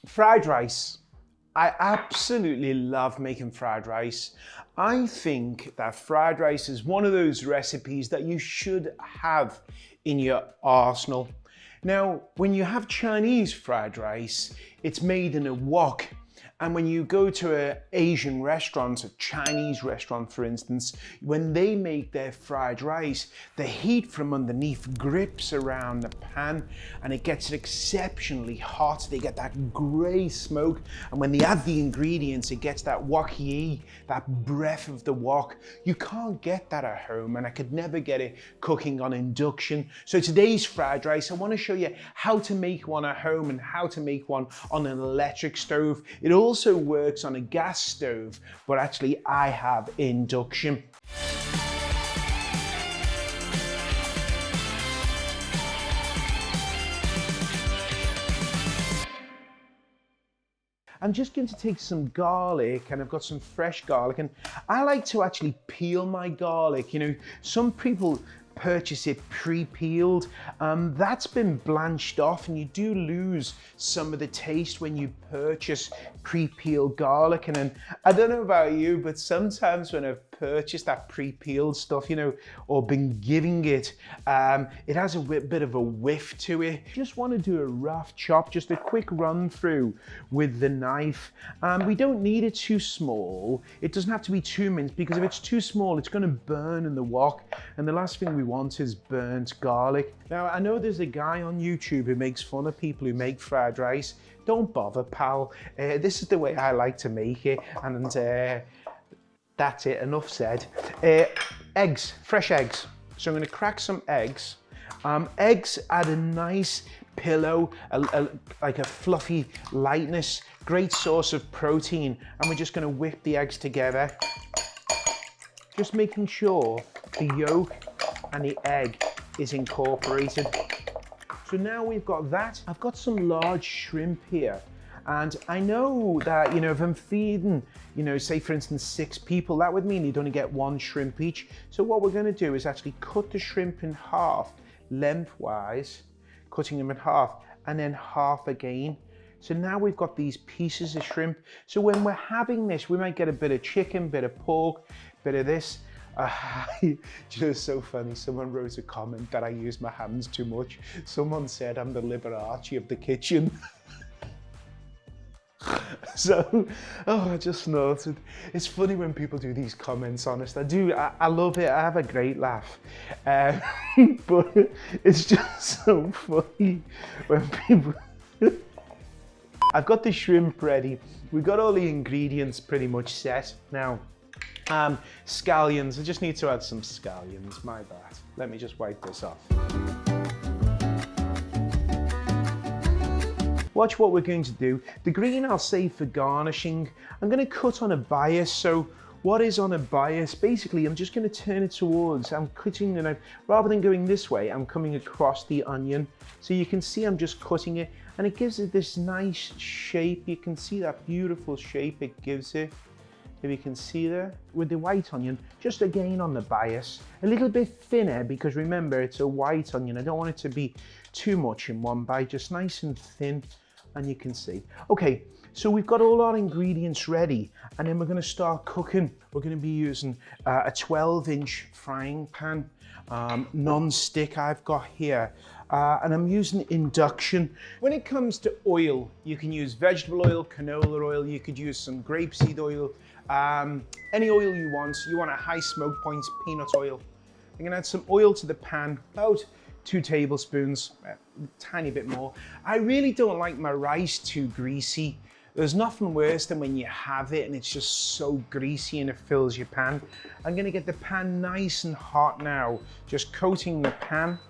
Fried rice. I absolutely love making fried rice. I think that fried rice is one of those recipes that you should have in your arsenal. Now, when you have Chinese fried rice, it's made in a wok. And when you go to an Asian restaurant, a Chinese restaurant for instance, when they make their fried rice, the heat from underneath grips around the pan and it gets exceptionally hot. They get that grey smoke, and when they add the ingredients, it gets that wok yi, that breath of the wok. You can't get that at home, and I could never get it cooking on induction. So today's fried rice, I want to show you how to make one at home and how to make one on an electric stove. It also works on a gas stove, but actually I have induction. I'm just going to take some garlic, and I've got some fresh garlic, and I like to actually peel my garlic. You know, some people purchase it pre-peeled. That's been blanched off, and you do lose some of the taste when you purchase pre-peeled garlic. And then, I don't know about you, but sometimes when I've purchased that pre-peeled stuff, you know, or been giving it, it has a bit of a whiff to it. Just want to do a rough chop, just a quick run through with the knife. We don't need it too small. It doesn't have to be too minced, because if it's too small, it's going to burn in the wok, and the last thing we want is burnt garlic. Now, I know there's a guy on YouTube who makes fun of people who make fried rice. Don't bother, pal. This is the way I like to make it, and that's it, enough said. Eggs, fresh eggs. So I'm going to crack some eggs. Eggs add a nice pillow, like a fluffy lightness, great source of protein. And we're just going to whip the eggs together. Just making sure the yolk and the egg is incorporated. So now we've got that. I've got some large shrimp here. And I know that, you know, if I'm feeding, you know, say for instance 6 people, that would mean you'd only get 1 shrimp each. So what we're going to do is actually cut the shrimp in half, lengthwise, cutting them in half, and then half again. So now we've got these pieces of shrimp. So when we're having this, we might get a bit of chicken, bit of pork, bit of this. You know, it's so funny. Someone wrote a comment that I use my hands too much. Someone said I'm the Liberace of the kitchen. So, oh, I just snorted. It's funny when people do these comments, honest. I love it. I have a great laugh. But it's just so funny when people... I've got the shrimp ready. We've got all the ingredients pretty much set. Now, scallions. I just need to add some scallions, my bad. Let me just wipe this off. Watch what we're going to do. The green I'll save for garnishing. I'm going to cut on a bias. So what is on a bias? Basically, I'm just going to turn it towards, I'm cutting the knife. Rather than going this way, I'm coming across the onion. So you can see I'm just cutting it, and it gives it this nice shape. You can see that beautiful shape it gives it. If you can see there, with the white onion, just again on the bias, a little bit thinner, because remember it's a white onion. I don't want it to be too much in one bite, just nice and thin. And you can see. Okay, so we've got all our ingredients ready, and then we're going to start cooking. We're going to be using a 12-inch frying pan, non-stick I've got here, and I'm using induction. When it comes to oil, you can use vegetable oil, canola oil, you could use some grapeseed oil, any oil you want. You want a high smoke point, peanut oil. I'm going to add some oil to the pan, about 2 tablespoons, a tiny bit more. I really don't like my rice too greasy. There's nothing worse than when you have it and it's just so greasy and it fills your pan. I'm gonna get the pan nice and hot now, just coating the pan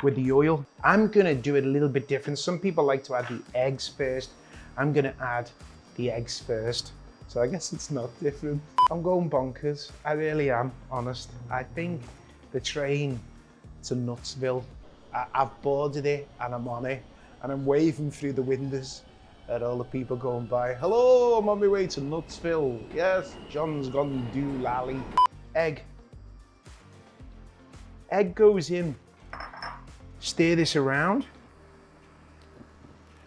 with the oil. I'm gonna do it a little bit different. Some people like to add the eggs first. I'm gonna add the eggs first. So I guess it's not different. I'm going bonkers. I really am, honest. I think the train to Nutsville, I've boarded it and I'm on it, and I'm waving through the windows at all the people going by. Hello, I'm on my way to Nutsville. Yes, John's gonna do lally. Egg. Egg goes in. Stir this around.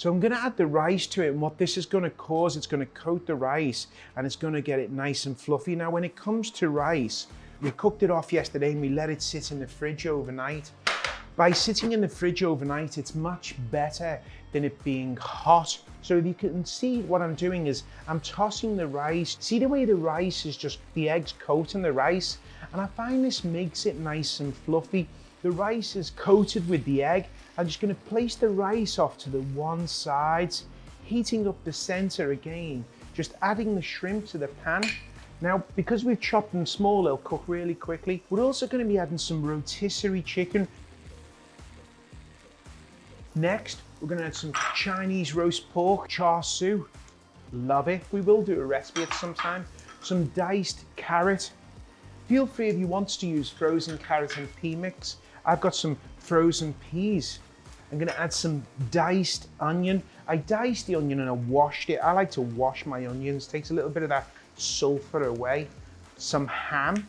So I'm gonna add the rice to it, and what this is gonna cause, it's gonna coat the rice and it's gonna get it nice and fluffy. Now, when it comes to rice, we cooked it off yesterday and we let it sit in the fridge overnight. By sitting in the fridge overnight, it's much better than it being hot. So if you can see what I'm doing is I'm tossing the rice. See the way the rice is just, the eggs coating the rice? And I find this makes it nice and fluffy. The rice is coated with the egg. I'm just gonna place the rice off to the one side, heating up the center again, just adding the shrimp to the pan. Now, because we've chopped them small, they'll cook really quickly. We're also gonna be adding some rotisserie chicken. Next, we're gonna add some Chinese roast pork, char siu. Love it. We will do a recipe at some time. Some diced carrot. Feel free if you want to use frozen carrot and pea mix. I've got some frozen peas. I'm gonna add some diced onion. I diced the onion and I washed it. I like to wash my onions. Takes a little bit of that sulfur away. Some ham.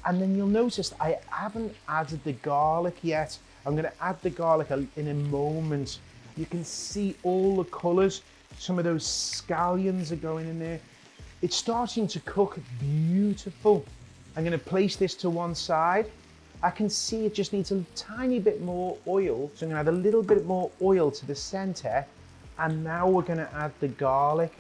And then you'll notice I haven't added the garlic yet. I'm gonna add the garlic in a moment. You can see all the colors. Some of those scallions are going in there. It's starting to cook beautiful. I'm gonna place this to one side. I can see it just needs a tiny bit more oil. So I'm gonna add a little bit more oil to the center. And now we're gonna add the garlic.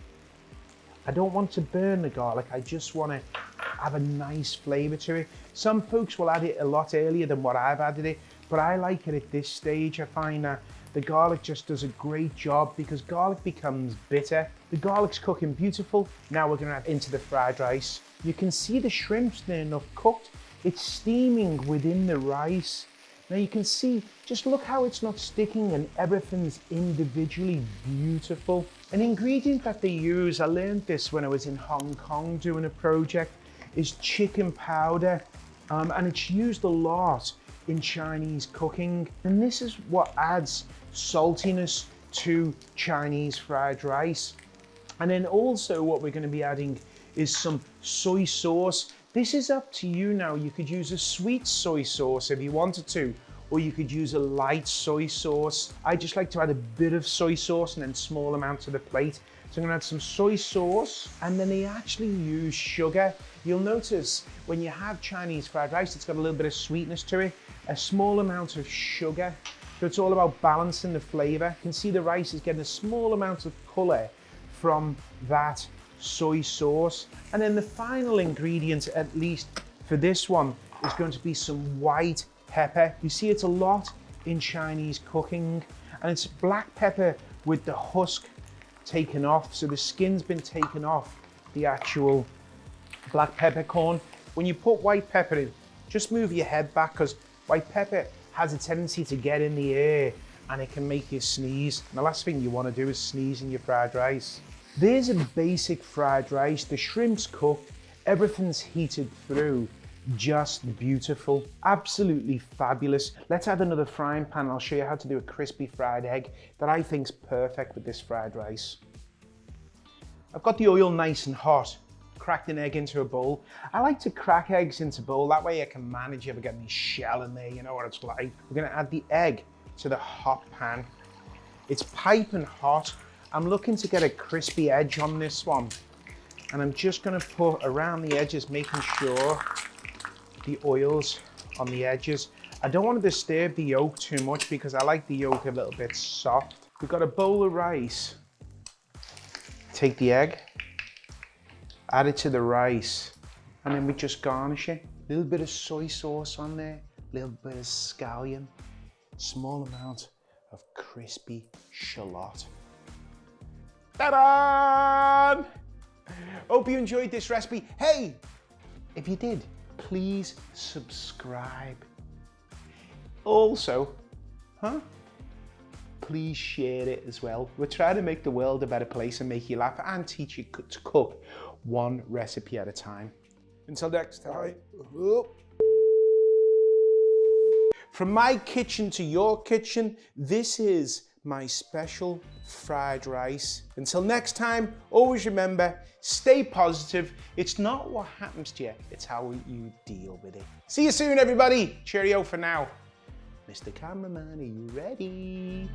I don't want to burn the garlic. I just wanna have a nice flavor to it. Some folks will add it a lot earlier than what I've added it, but I like it at this stage. I find that the garlic just does a great job because garlic becomes bitter. The garlic's cooking beautiful. Now we're gonna add into the fried rice. You can see the shrimp's near enough cooked. It's steaming within the rice. Now you can see, just look how it's not sticking and everything's individually beautiful. An ingredient that they use, I learned this when I was in Hong Kong doing a project, is chicken powder. And it's used a lot in Chinese cooking. And this is what adds saltiness to Chinese fried rice. And then also what we're gonna be adding is some soy sauce. This is up to you now. You could use a sweet soy sauce if you wanted to, or you could use a light soy sauce. I just like to add a bit of soy sauce and then small amounts to the plate. So I'm gonna add some soy sauce, and then they actually use sugar. You'll notice when you have Chinese fried rice, it's got a little bit of sweetness to it, a small amount of sugar. So it's all about balancing the flavor. You can see the rice is getting a small amount of color from that soy sauce. And then the final ingredient, at least for this one, is going to be some white pepper. You see it's a lot in Chinese cooking, and it's black pepper with the husk taken off. So the skin's been taken off the actual black peppercorn. When you put white pepper in, just move your head back because white pepper has a tendency to get in the air and it can make you sneeze. And the last thing you want to do is sneeze in your fried rice. There's a basic fried rice. The shrimp's cooked, everything's heated through, just beautiful, absolutely fabulous. Let's add another frying pan. I'll show you how to do a crispy fried egg that I think's perfect with this fried rice. I've got the oil nice and hot. Cracked an egg into a bowl. I like to crack eggs into a bowl, that way I can manage if I get any shell in there, you know what it's like. We're gonna add the egg to the hot pan. It's piping hot. I'm looking to get a crispy edge on this one. And I'm just gonna put around the edges, making sure the oil's on the edges. I don't want to disturb the yolk too much because I like the yolk a little bit soft. We've got a bowl of rice. Take the egg, add it to the rice, and then we just garnish it. A little bit of soy sauce on there, a little bit of scallion, small amount of crispy shallot. Ta-da! Hope you enjoyed this recipe. Hey, if you did, please subscribe. Also, please share it as well. We're trying to make the world a better place and make you laugh and teach you to cook one recipe at a time. Until next time. From my kitchen to your kitchen, this is my special fried rice. Until next time, always remember, stay positive. It's not what happens to you, it's how you deal with it. See you soon, everybody. Cheerio for now. Mr. Cameraman, are you ready?